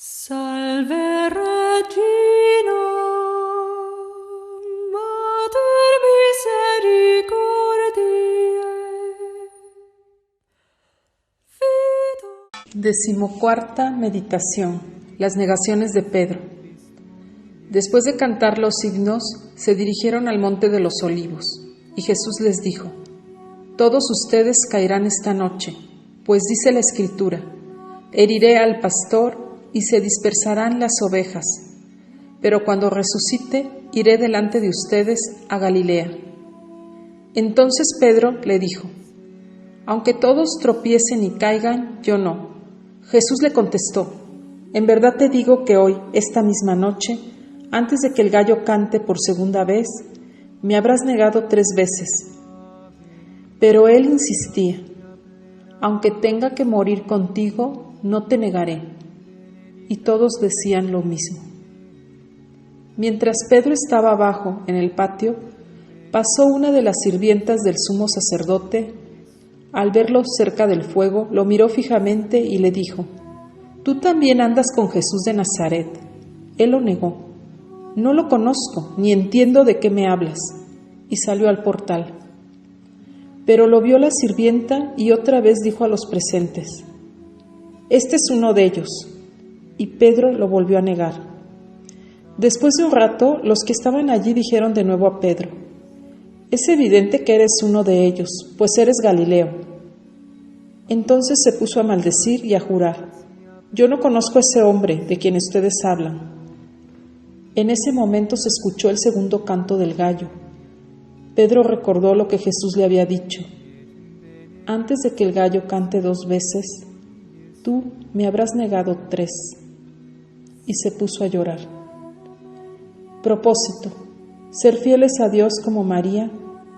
Salve Regina, Mater misericordiae, Decimocuarta meditación. Las negaciones de Pedro. Después de cantar los himnos, se dirigieron al monte de los Olivos, y Jesús les dijo: Todos ustedes caerán esta noche, pues dice la Escritura: heriré al pastor y se dispersarán las ovejas. Pero cuando resucite, iré delante de ustedes a Galilea. Entonces Pedro le dijo: Aunque todos tropiecen y caigan, yo no. Jesús le contestó: En verdad te digo que hoy, esta misma noche, antes de que el gallo cante por segunda vez, me habrás negado 3 veces. Pero él insistía: Aunque tenga que morir contigo, no te negaré. Y todos decían lo mismo. Mientras Pedro estaba abajo, en el patio, pasó una de las sirvientas del sumo sacerdote. Al verlo cerca del fuego, lo miró fijamente y le dijo: «¿Tú también andas con Jesús de Nazaret?» Él lo negó: «No lo conozco, ni entiendo de qué me hablas», y salió al portal. Pero lo vio la sirvienta y otra vez dijo a los presentes: «Este es uno de ellos», y Pedro lo volvió a negar. Después de un rato, los que estaban allí dijeron de nuevo a Pedro: «Es evidente que eres uno de ellos, pues eres Galileo». Entonces se puso a maldecir y a jurar: «Yo no conozco a ese hombre de quien ustedes hablan». En ese momento se escuchó el segundo canto del gallo. Pedro recordó lo que Jesús le había dicho: «Antes de que el gallo cante 2 veces, tú me habrás negado 3». Y se puso a llorar. Propósito: ser fieles a Dios como María,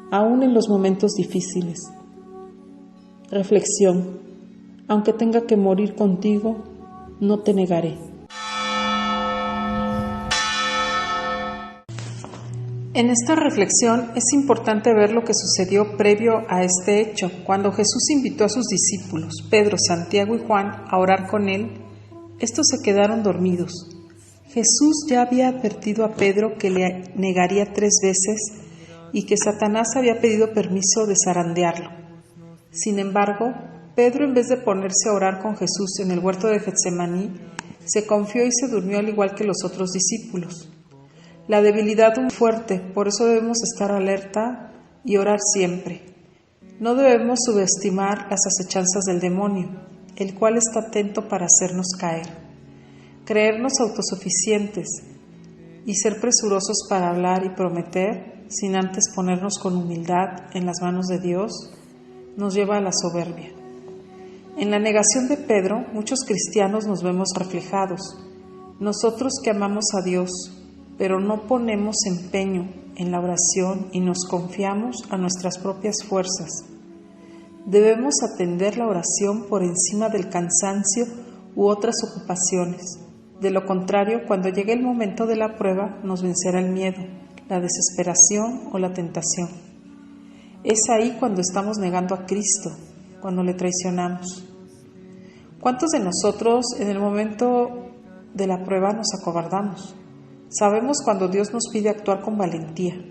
aún en los momentos difíciles. Reflexión: aunque tenga que morir contigo, no te negaré. En esta reflexión es importante ver lo que sucedió previo a este hecho. Cuando Jesús invitó a sus discípulos, Pedro, Santiago y Juan, a orar con él, estos se quedaron dormidos. Jesús ya había advertido a Pedro que le negaría 3 veces y que Satanás había pedido permiso de zarandearlo. Sin embargo, Pedro, en vez de ponerse a orar con Jesús en el huerto de Getsemaní, se confió y se durmió al igual que los otros discípulos. La debilidad es fuerte, por eso debemos estar alerta y orar siempre. No debemos subestimar las acechanzas del demonio, el cual está atento para hacernos caer. Creernos autosuficientes y ser presurosos para hablar y prometer, sin antes ponernos con humildad en las manos de Dios, nos lleva a la soberbia. En la negación de Pedro, muchos cristianos nos vemos reflejados. Nosotros que amamos a Dios, pero no ponemos empeño en la oración y nos confiamos a nuestras propias fuerzas. Debemos atender la oración por encima del cansancio u otras ocupaciones. De lo contrario, cuando llegue el momento de la prueba, nos vencerá el miedo, la desesperación o la tentación. Es ahí cuando estamos negando a Cristo, cuando le traicionamos. ¿Cuántos de nosotros en el momento de la prueba nos acobardamos? Sabemos cuando Dios nos pide actuar con valentía,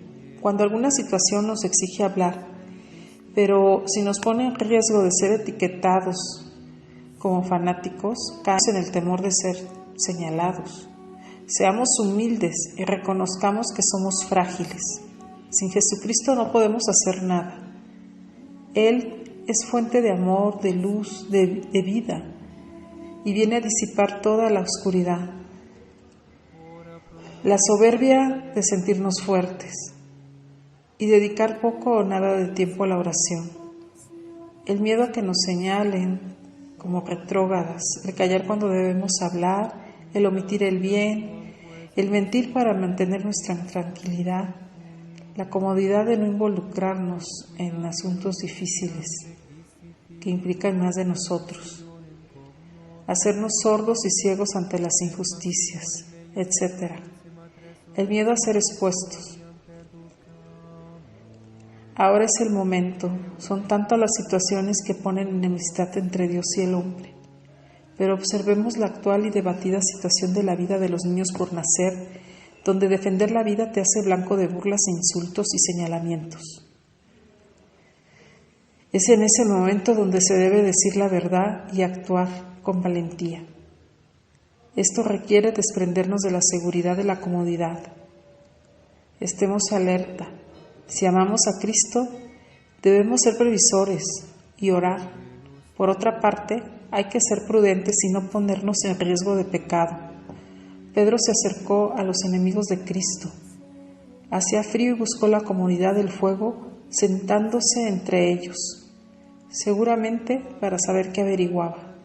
cuando alguna situación nos exige hablar, pero si nos pone en riesgo de ser etiquetados como fanáticos, caemos en el temor de ser señalados. Seamos humildes y reconozcamos que somos frágiles. Sin Jesucristo no podemos hacer nada. Él es fuente de amor, de luz, de vida, y viene a disipar toda la oscuridad. La soberbia de sentirnos fuertes y dedicar poco o nada de tiempo a la oración. El miedo a que nos señalen como retrógradas, el callar cuando debemos hablar, el omitir el bien, el mentir para mantener nuestra tranquilidad, la comodidad de no involucrarnos en asuntos difíciles que implican más de nosotros, hacernos sordos y ciegos ante las injusticias, etc. El miedo a ser expuestos. Ahora es el momento. Son tantas las situaciones que ponen enemistad entre Dios y el hombre. pero observemos la actual y debatida situación de la vida de los niños por nacer, donde defender la vida te hace blanco de burlas e insultos y señalamientos. Es en ese momento donde se debe decir la verdad y actuar con valentía. Esto requiere desprendernos de la seguridad de la comodidad. Estemos alerta. Si amamos a Cristo, debemos ser previsores y orar. Por otra parte, hay que ser prudentes y no ponernos en riesgo de pecado. Pedro se acercó a los enemigos de Cristo. Hacía frío y buscó la comodidad del fuego, sentándose entre ellos, seguramente para saber qué averiguaba.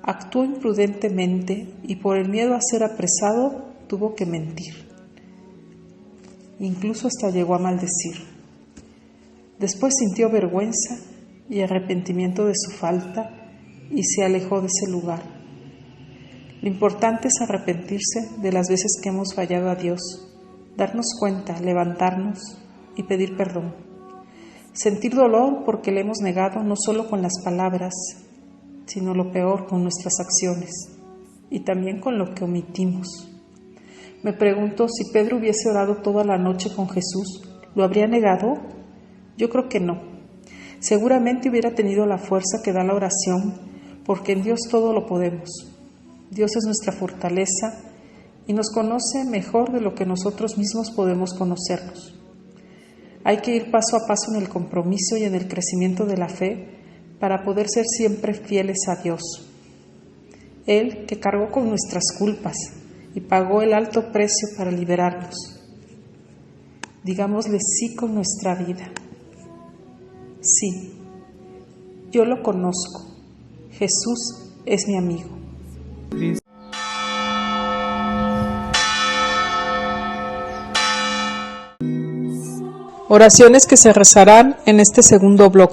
Actuó imprudentemente y por el miedo a ser apresado tuvo que mentir. Incluso hasta llegó a maldecir. Después sintió vergüenza y arrepentimiento de su falta y se alejó de ese lugar. Lo importante es arrepentirse de las veces que hemos fallado a Dios, darnos cuenta, levantarnos y pedir perdón. Sentir dolor porque le hemos negado no solo con las palabras, sino lo peor con nuestras acciones y también con lo que omitimos. Me pregunto si Pedro hubiese orado toda la noche con Jesús, ¿lo habría negado? Yo creo que no. Seguramente hubiera tenido la fuerza que da la oración, porque en Dios todo lo podemos. Dios es nuestra fortaleza y nos conoce mejor de lo que nosotros mismos podemos conocernos. Hay que ir paso a paso en el compromiso y en el crecimiento de la fe para poder ser siempre fieles a Dios. Él que cargó con nuestras culpas y pagó el alto precio para liberarnos. Digámosle sí con nuestra vida. Sí, yo lo conozco. Jesús es mi amigo. Oraciones que se rezarán en este segundo bloque.